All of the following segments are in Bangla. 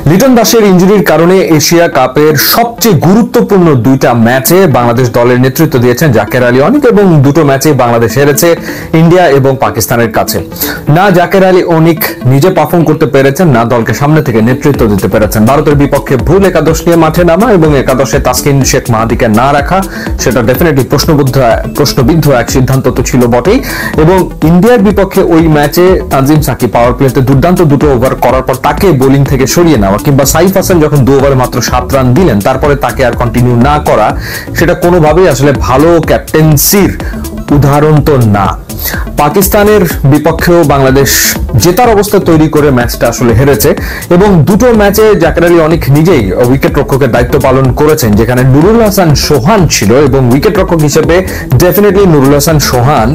লিটন দাসের ইনজুরির কারণে এশিয়া কাপের সবচেয়ে গুরুত্বপূর্ণ দুইটা ম্যাচে বাংলাদেশ দলের নেতৃত্ব দিয়েছেন জাকের আলী অনিক এবং দুটো ম্যাচে বাংলাদেশ হেরেছে ইন্ডিয়া এবং পাকিস্তানের কাছে। না জাকের আলী অনিক নিজে পারফর্ম করতে পেরেছেন, না দলকে সামনে থেকে নেতৃত্ব দিতে পেরেছেন। ভারতের বিপক্ষে ভুল একাদশ নিয়ে মাঠে নামা এবং একাদশে তাসকিন শেখ মাহাদিকে না রাখা, সেটা ডেফিনেটলি প্রশ্নবিদ্ধ এক সিদ্ধান্ত তো ছিল বটেই। এবং ইন্ডিয়ার বিপক্ষে ওই ম্যাচে তানজিম সাকিব পাওয়ার প্লেতে দুর্দান্ত দুটো ওভার করার পর তাকে বোলিং থেকে সরিয়ে নেওয়া, কিংবা সাইফ হাসান যখন 2 ওভারে মাত্র 7 রান দিলেন তারপরে তাকে আর কন্টিনিউ না করা, সেটা কোনোভাবেই আসলে ভালো ক্যাপ্টেন্সির উদাহরণ তো না। পাকিস্তানের বিপক্ষেও বাংলাদেশ জেতার অবস্থা তৈরি করে ম্যাচটা আসলে হেরেছে এবং দুটো ম্যাচে জাকের আলী অনিক নিজেই উইকেট রক্ষকের দায়িত্ব পালন করেছেন, যেখানে নুরুল হাসান সোহান ছিল এবং উইকেট রক্ষক হিসেবে ডেফিনেটলি নুরুল হাসান সোহান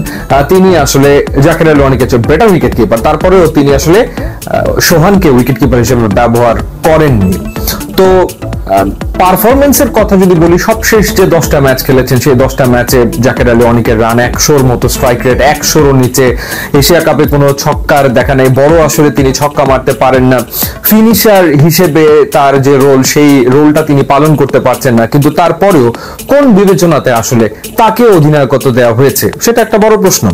তিনি আসলে জাকের আলী অনিকের চেয়ে বেটার উইকেট কিপার, তারপরেও তিনি আসলে সোহানকে উইকেট কিপার হিসেবে ব্যবহার করেননি। তো পারফরমেন্সের কথা যদি বলি, সবশেষ যে 10টা ম্যাচ খেলেছেন সেই 10টা ম্যাচে জাকের আলী অনিকের রান 100-র মতো, স্ট্রাইক রেট 100-র নিচে, এশিয়া কাপে কোনো ছক্কার দেখা নেই, বড় আসলে তিনি ছক্কা মারতে পারেন না, ফিনিশার হিসেবে তার যে রোল সেই রোলটা তিনি পালন করতে পারছেন না। কিন্তু তারপরেও কোন বিবেচনাতে আসলে তাকে অধিনায়কত্ব দেওয়া হয়েছে সেটা একটা বড় প্রশ্ন।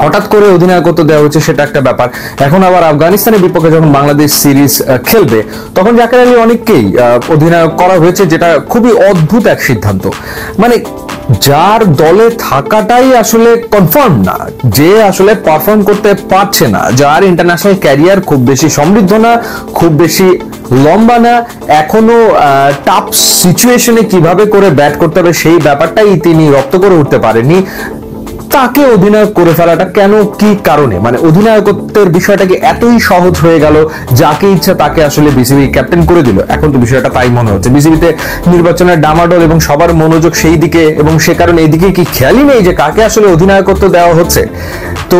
হঠাৎ করে অধিনায়কত্ব দেওয়া হচ্ছে সেটা একটা ব্যাপার। এখন আবার আফগানিস্তানের বিপক্ষে যখন বাংলাদেশ সিরিজ খেলবে তখন জাকের আলী অনিককেই অধিনায়ক করা হয়েছে, যেটা খুবই অদ্ভুত এক সিদ্ধান্ত। মানে যার দলে থাকাটাই আসলে কনফার্ম না, যে আসলে পারফর্ম করতে পারছে না, যার ইন্টারন্যাশনাল ক্যারিয়ার খুব বেশি সমৃদ্ধ না, খুব বেশি লম্বা না, এখনো টাফ সিচুয়েশনে কিভাবে করে ব্যাট করতে হবে সেই ব্যাপারটাই তিনি রপ্ত করে উঠতে পারেননি, তাকে অধিনায়ক করে ফেলাটা কেন, কি কারণে? মানে অধিনায়কত্বের বিষয়টা কি এতই সহজ হয়ে গেল, যাকে ইচ্ছা তাকে আসলে বিসিবি ক্যাপ্টেন করে দিল? এখন তো বিষয়টা তাই মনে হচ্ছে। বিসিবিতে নির্বাচনের ডামাডোল এবং সবার মনোযোগ সেই দিকে, এবং সে কারণে এইদিকে কি খেয়ালই নেই যে কাকে আসলে অধিনায়কত্ব দেওয়া হচ্ছে। তো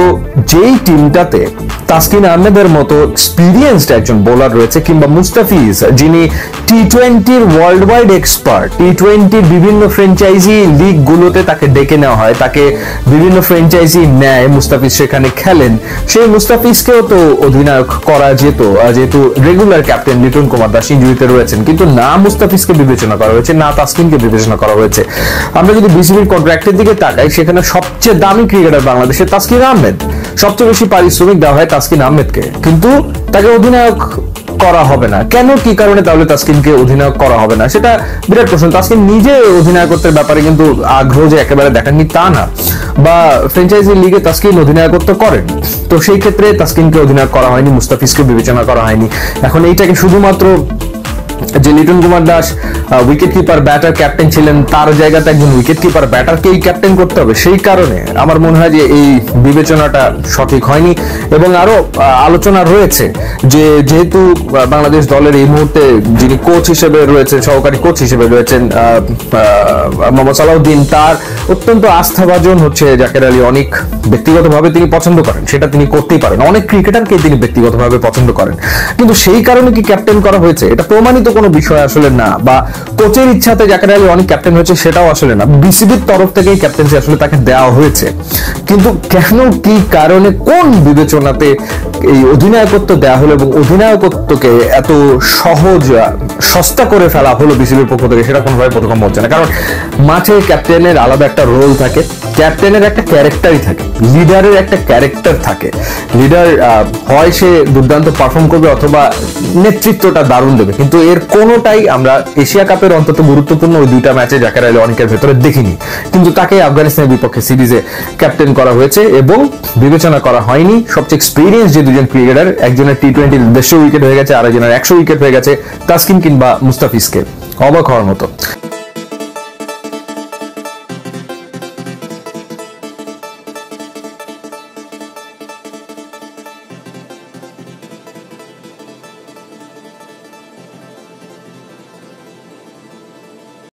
যেই টিমটাতে তাসকিন আহমেদের মতো এক্সপিরিয়েন্সড একজন বোলার রয়েছে, কিংবা মুস্তাফিজ যিনি টি-20-র ওয়ার্ল্ড ওয়াইড এক্সপার্ট, টি-20-র বিভিন্ন ফ্র্যাঞ্চাইজি লিগ গুলোতে তাকে ডেকে নেওয়া হয়, তাকে বিভিন্ন ফ্র্যাঞ্চাইজি নেয়, মুস্তাফিজ সেখানে খেলেন, সেই মুস্তাফিজকেও তো অধিনায়ক করা যেত, যেহেতু রেগুলার ক্যাপ্টেন লিটন কুমার দাস ইনজুরিতে রয়েছেন। কিন্তু না মুস্তাফিজকে বিবেচনা করা হয়েছে, না তাসকিনকে বিবেচনা করা হয়েছে। আমরা যদি বিসিবির কন্ট্রাক্টের দিকে তাকাই, সেখানে সবচেয়ে দামি ক্রিকেটার বাংলাদেশের তাসকিন আহমেদ, সবচেয়ে বেশি পারিশ্রমিক দেওয়া হয় তাসকিন আহমেদকে, কিন্তু তাকে অধিনায়ক করা হবে না কেন? কি কারণে তাহলে তাসকিনকে অধিনায়ক করা হবে না, সেটা বিরাট প্রশ্ন। তাসকিন নিজে অধিনায়কত্বের ব্যাপারে কিন্তু আগ্রহ যে একেবারে দেখাননি তা না, বা ফ্র্যাঞ্চাইজি লিগে তাসকিন অধিনায়কত্ব করেন, তো সেই ক্ষেত্রে তাসকিনকে অধিনায়ক করা হয়নি, মুস্তাফিজকে বিবেচনা করা হয়নি। এখন এইটাকে শুধুমাত্র যে Liton Kumar Das wicket keeper batter captain ছিলেন, তার জায়গাতে একজন উইকেট কিপার ব্যাটারকেই ক্যাপ্টেন করতে হবে, সেই কারণে আমার মনে হয় যে এই বিবেচনাটা সঠিক হয়নি। এবং আরো আলোচনা রয়েছে যে যেহেতু বাংলাদেশ দলের এই মুহূর্তে যিনি কোচ হিসেবে রয়েছেন, সহকারী কোচ হিসেবে রয়েছেন মোহাম্মদ সালাউদ্দিন, তার অত্যন্ত আস্থাভাজন হচ্ছে জাকের আলী অনিক। ব্যক্তিগতভাবে তিনি পছন্দ করেন, সেটা তিনি করতেই পারেন, অনেক ক্রিকেটারকে তিনি ব্যক্তিগতভাবে পছন্দ করেন, কিন্তু সেই কারণে কি ক্যাপ্টেন করা হয়েছে এটা প্রমাণিত কোনো বিষয় আসলে না, বা কোচের ইচ্ছাতে জাকের আলী অনিক ক্যাপ্টেন হয়েছে সেটাও আসলে না, বিসিবির তরফ থেকেই ক্যাপ্টেন্সি আসলে তাকে দেওয়া হয়েছে। কিন্তু কেন, কি কারণে, কোন বিবেচনাতে এই অধিনায়কত্ব দেওয়া হলো এবং অধিনায়কত্বকে এত সহজ সস্তা করে ফেলা হলো বিসিবির পক্ষ থেকে, সেটা কোনোভাবে বোধগম্য হচ্ছে না। কারণ মাঠে ক্যাপ্টেনের আলাদা একটা রোল থাকে, ক্যাপ্টেনের একটা ক্যারেক্টারই থাকে, লিডারের একটা ক্যারেক্টার থাকে। লিডার হয় সে দুর্দান্ত পারফর্ম করবে অথবা নেতৃত্বটা দারুণ দেবে, কিন্তু এর কোনোটাই আমরা এশিয়া কাপের অন্তত গুরুত্বপূর্ণ ওই দুইটা ম্যাচে জাকের আলী অনিকের ভেতরে দেখিনি। কিন্তু তাকে আফগানিস্তানের বিপক্ষে সিরিজে ক্যাপ্টেন করা হয়েছে এবং বিবেচনা করা হয়নি সবচেয়ে এক্সপিরিয়েন্স যে দুজন ক্রিকেটার, একজনের টি-20 150 উইকেট হয়ে গেছে, আর একজনের 100 উইকেট হয়ে গেছে, তাসকিন কিংবা মুস্তাফিজকে। অবাক হওয়ার মতো।